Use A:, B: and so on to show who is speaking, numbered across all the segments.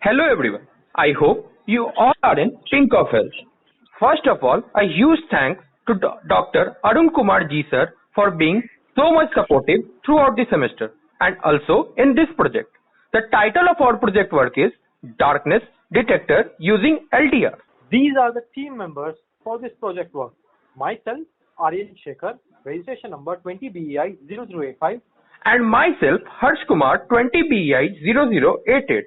A: Hello everyone. I hope you all are in pink of health. First of all, a huge thanks to Dr. Arun Kumar Ji sir for being so much supportive throughout the semester and also in this project. The title of our project work is Darkness Detector using LDR.
B: These are the team members for this project work. Myself, Aryan Shekhar, registration number 20BEI0085.
A: And myself, Harsh Kumar, 20BEI0088.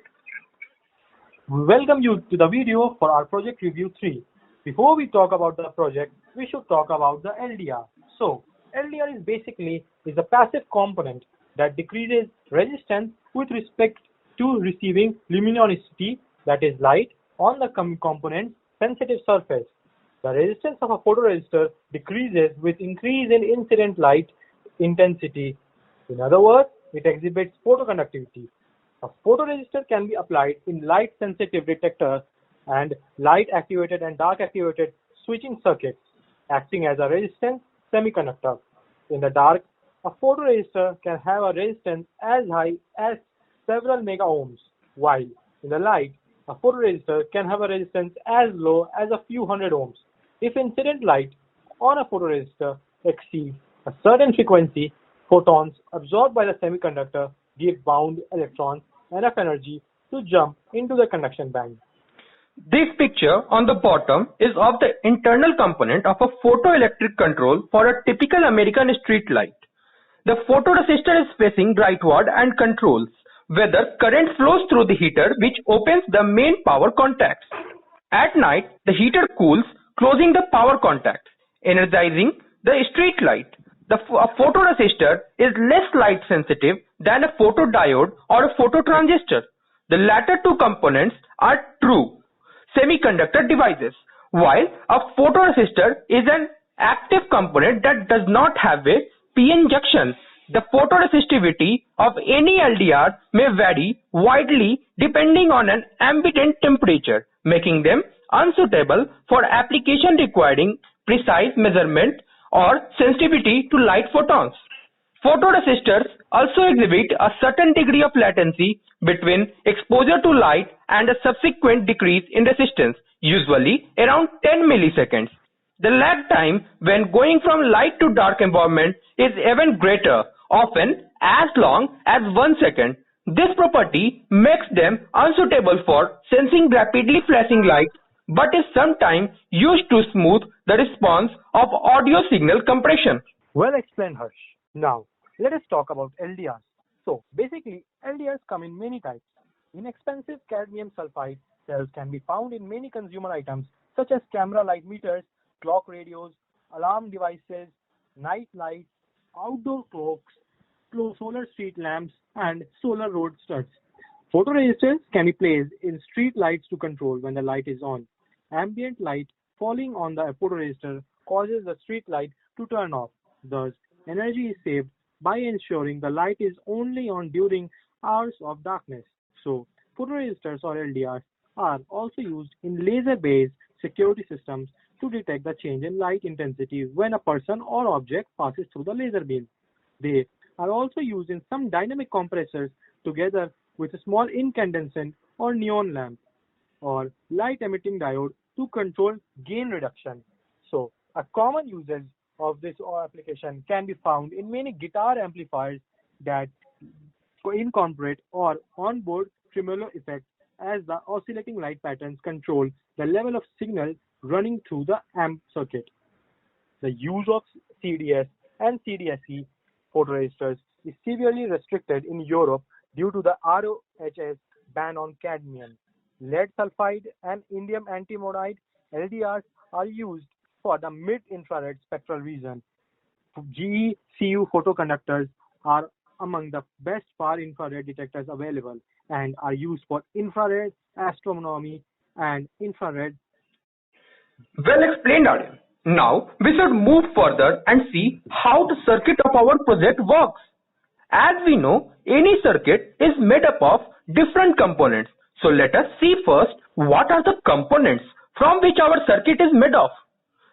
B: We welcome you to the video for our project review 3. Before we talk about the project, we should talk about the LDR. So, LDR is basically a passive component that decreases resistance with respect to receiving luminosity, that is light, on the component's sensitive surface. The resistance of a photoresistor decreases with increase in incident light intensity. In other words, it exhibits photoconductivity. A photoresistor can be applied in light-sensitive detectors and light-activated and dark-activated switching circuits, acting as a resistance semiconductor. In the dark, a photoresistor can have a resistance as high as several mega ohms, while in the light, a photoresistor can have a resistance as low as a few hundred ohms. If incident light on a photoresistor exceeds a certain frequency, photons absorbed by the semiconductor give bound electrons enough energy to jump into the conduction band.
A: This picture on the bottom is of the internal component of a photoelectric control for a typical American street light. The photoresistor is facing rightward and controls whether current flows through the heater, which opens the main power contacts. At night, the heater cools, closing the power contact, energizing the street light. A photoresistor is less light sensitive than a photodiode or a phototransistor. The latter two components are true semiconductor devices, while a photoresistor is an active component that does not have a p-n junction. The photoresistivity of any LDR may vary widely depending on an ambient temperature, making them unsuitable for application requiring precise measurement or sensitivity to light photons. Photoresistors also exhibit a certain degree of latency between exposure to light and a subsequent decrease in resistance, usually around 10 milliseconds. The lag time when going from light to dark environment is even greater, often as long as 1 second. This property makes them unsuitable for sensing rapidly flashing light, but is sometimes used to smooth the response of audio signal compression.
B: Well explained, Harsh. Now, let us talk about LDRs. So, basically, LDRs come in many types. Inexpensive cadmium sulfide cells can be found in many consumer items such as camera light meters, clock radios, alarm devices, night lights, outdoor clocks, solar street lamps, and solar road studs. Photoresistors can be placed in street lights to control when the light is on. Ambient light falling on the photoresistor causes the street light to turn off. Thus, energy is saved by ensuring the light is only on during hours of darkness. So, photoresistors or LDRs are also used in laser-based security systems to detect the change in light intensity when a person or object passes through the laser beam. They are also used in some dynamic compressors together with a small incandescent or neon lamp or light-emitting diode to control gain reduction. So, a common usage of this application can be found in many guitar amplifiers that incorporate or onboard tremolo effect as the oscillating light patterns control the level of signal running through the amp circuit. The use of CDS and CDSE photoresistors is severely restricted in Europe due to the RoHS ban on cadmium. Lead sulfide and indium antimonide LDRs are used for the mid-infrared spectral region. GeCu photoconductors are among the best far-infrared detectors available and are used for infrared astronomy and infrared.
A: Well explained, Aryan. Now we should move further and see how the circuit of our project works. As we know, any circuit is made up of different components. So let us see first what are the components from which our circuit is made of.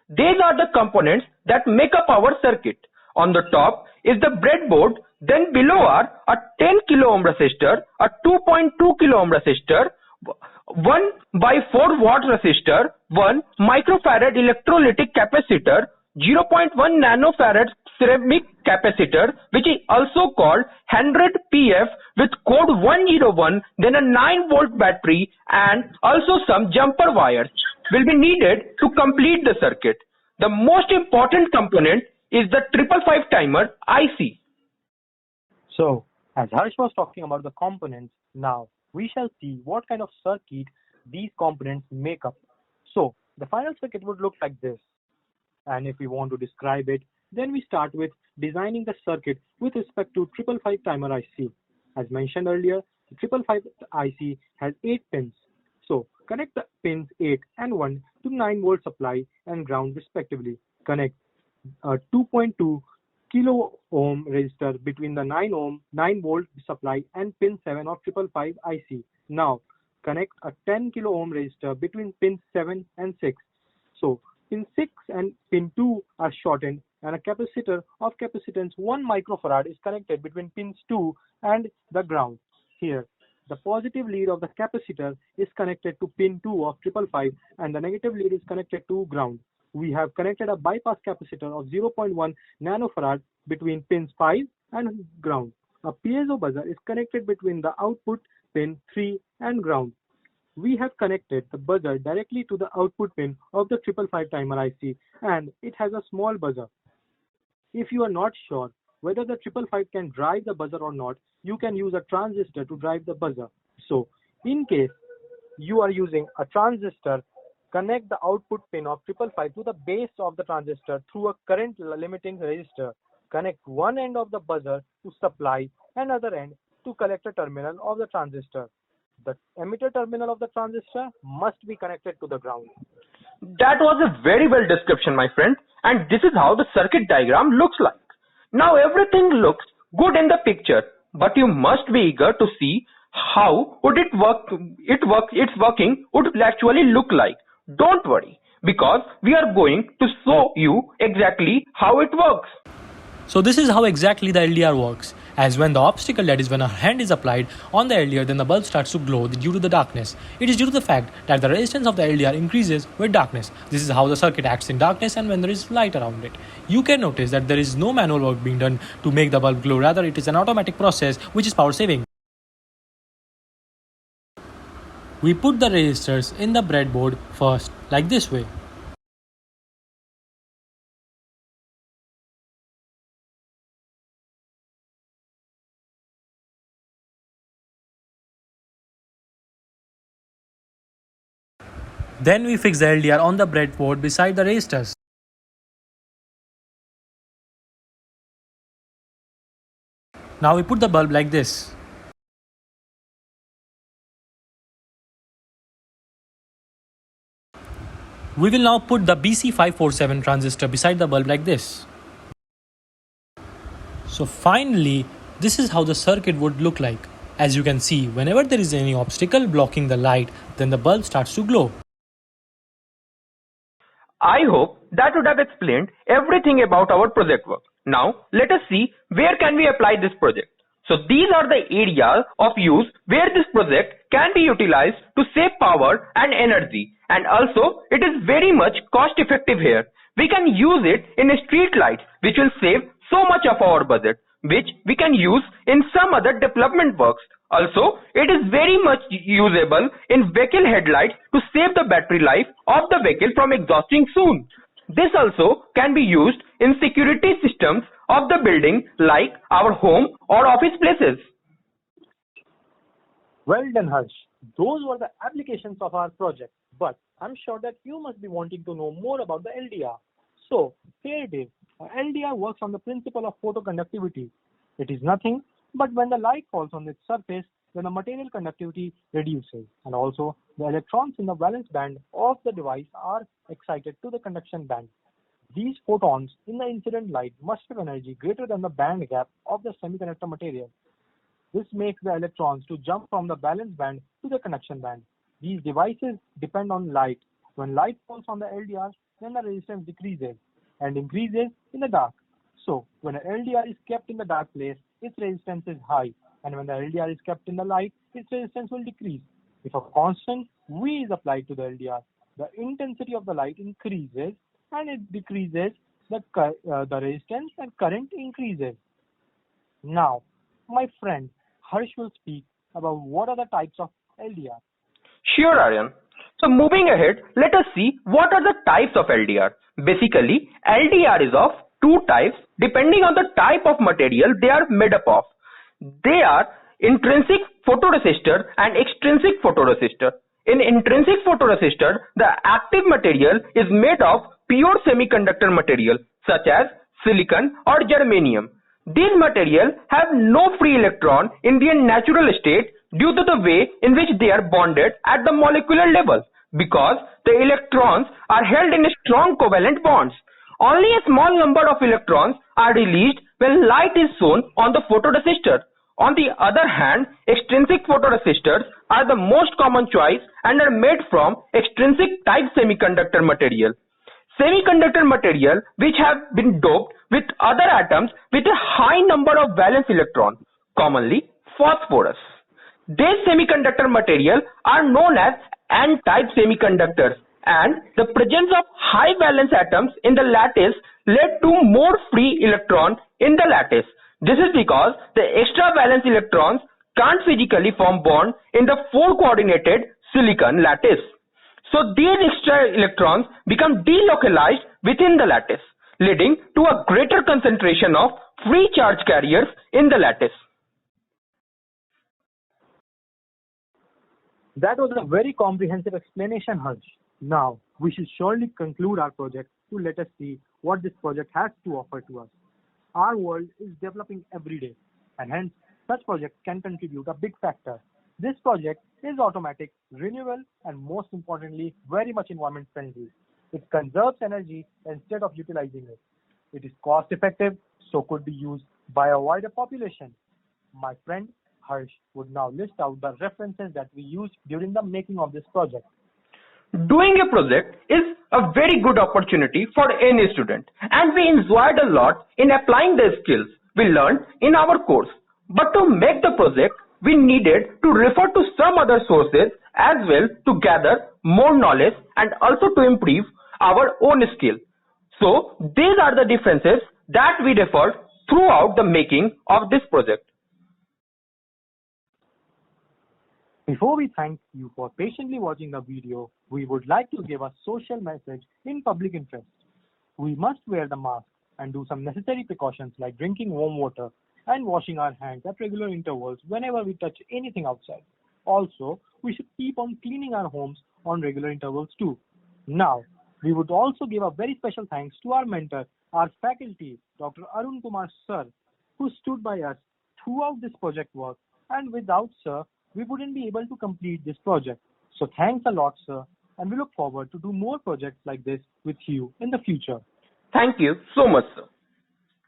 A: These are the components that make up our circuit. On the top is the breadboard, then below are a 10 kilo ohm resistor, a 2.2 kilo ohm resistor, 1 by 4 watt resistor, 1 microfarad electrolytic capacitor, 0.1 nanofarad ceramic capacitor, which is also called 100 PF with code 101, then a 9 volt battery, and also some jumper wires will be needed to complete the circuit. The most important component is the 555 timer IC.
B: So, as Harsh was talking about the components, now we shall see what kind of circuit these components make up. So, the final circuit would look like this. And if we want to describe it, then we start with designing the circuit with respect to 555 timer IC. As mentioned earlier, the 555 IC has 8 pins. So, connect the pins 8 and 1 to 9 volt supply and ground respectively. Connect a 2.2 kilo ohm resistor between the 9 volt supply and pin 7 of 555 IC. Now connect a 10 kilo ohm resistor between pins 7 and 6. So pin 6 and pin 2 are shortened and a capacitor of capacitance 1 microfarad is connected between pins 2 and the ground. Here the positive lead of the capacitor is connected to pin 2 of 555 and the negative lead is connected to ground. We have connected a bypass capacitor of 0.1 nanofarad between pins 5 and ground. A piezo buzzer is connected between the output pin 3 and ground. We have connected the buzzer directly to the output pin of the 555 timer IC and it has a small buzzer. If you are not sure whether the 555 can drive the buzzer or not, you can use a transistor to drive the buzzer. So, in case you are using a transistor, connect the output pin of 555 to the base of the transistor through a current limiting resistor. Connect one end of the buzzer to supply and other end to collector terminal of the transistor. The emitter terminal of the transistor must be connected to the ground.
A: That was a very well description, my friend, and this is how the circuit diagram looks like. Now everything looks good in the picture, but you must be eager to see how would its working would actually look like. Don't worry, because we are going to show you exactly how it works.
C: So this is how exactly the LDR works. As when the obstacle, that is when a hand is applied on the LDR, then the bulb starts to glow due to the darkness. It is due to the fact that the resistance of the LDR increases with darkness. This is how the circuit acts in darkness and when there is light around it. You can notice that there is no manual work being done to make the bulb glow, rather it is an automatic process which is power saving. We put the resistors in the breadboard first, like this way. Then we fix the LDR on the breadboard beside the resistors. Now we put the bulb like this. We will now put the BC547 transistor beside the bulb like this. So finally, this is how the circuit would look like. As you can see, whenever there is any obstacle blocking the light, then the bulb starts to glow.
A: I hope that would have explained everything about our project work. Now let us see where can we apply this project. So these are the areas of use where this project can be utilized to save power and energy, and also it is very much cost effective here. We can use it in street lights, which will save so much of our budget, which we can use in some other development works. Also, it is very much usable in vehicle headlights to save the battery life of the vehicle from exhausting soon. This also can be used in security systems of the building like our home or office places.
B: Well done, Harsh. Those were the applications of our project. But I'm sure that you must be wanting to know more about the LDR. So here it is. LDR works on the principle of photoconductivity. It is nothing but when the light falls on its surface, then the material conductivity reduces, and also the electrons in the valence band of the device are excited to the conduction band. These photons in the incident light must have energy greater than the band gap of the semiconductor material. This makes the electrons to jump from the valence band to the conduction band. These devices depend on light. When light falls on the LDR, then the resistance decreases and increases in the dark. So when an LDR is kept in the dark place, its resistance is high, and when the LDR is kept in the light, its resistance will decrease. If a constant V is applied to the LDR, the intensity of the light increases and it decreases, the resistance and current increases. Now, my friend Harsh will speak about what are the types of LDR.
A: Sure, Aryan. So moving ahead, let us see what are the types of LDR. Basically, LDR is of two types depending on the type of material they are made up of. They are intrinsic photoresistor and extrinsic photoresistor. In intrinsic photoresistor, the active material is made of pure semiconductor material such as silicon or germanium. These materials have no free electron in their natural state due to the way in which they are bonded at the molecular level, because the electrons are held in strong covalent bonds. Only a small number of electrons are released when light is shown on the photoresistor. On the other hand, extrinsic photoresistors are the most common choice and are made from extrinsic type semiconductor material. Semiconductor material which have been doped with other atoms with a high number of valence electrons, commonly phosphorus. These semiconductor material are known as N-type semiconductors, and the presence of high valence atoms in the lattice led to more free electrons in the lattice. This is because the extra valence electrons can't physically form bond in the 4-coordinated silicon lattice. So these extra electrons become delocalized within the lattice, leading to a greater concentration of free charge carriers in the lattice.
B: That was a very comprehensive explanation, Harsh. Now, we should surely conclude our project to let us see what this project has to offer to us. Our world is developing every day, and hence such projects can contribute a big factor. This project is automatic, renewable, and most importantly, very much environment friendly. It conserves energy instead of utilizing it. It is cost effective, so could be used by a wider population. My friend Harsh would now list out the references that we used during the making of this project.
A: Doing a project is a very good opportunity for any student, and we enjoyed a lot in applying the skills we learned in our course. But to make the project, we needed to refer to some other sources as well to gather more knowledge and also to improve our own skill. So these are the differences that we referred throughout the making of this project.
B: Before we thank you for patiently watching the video, we would like to give a social message in public interest. We must wear the mask and do some necessary precautions like drinking warm water and washing our hands at regular intervals whenever we touch anything outside. Also, we should keep on cleaning our homes on regular intervals too. Now, we would also give a very special thanks to our mentor, our faculty, Dr. Arun Kumar Sir, who stood by us throughout this project work, and without Sir, we wouldn't be able to complete this project. So thanks a lot, sir, and we look forward to do more projects like this with you in the future.
A: Thank you so much, sir.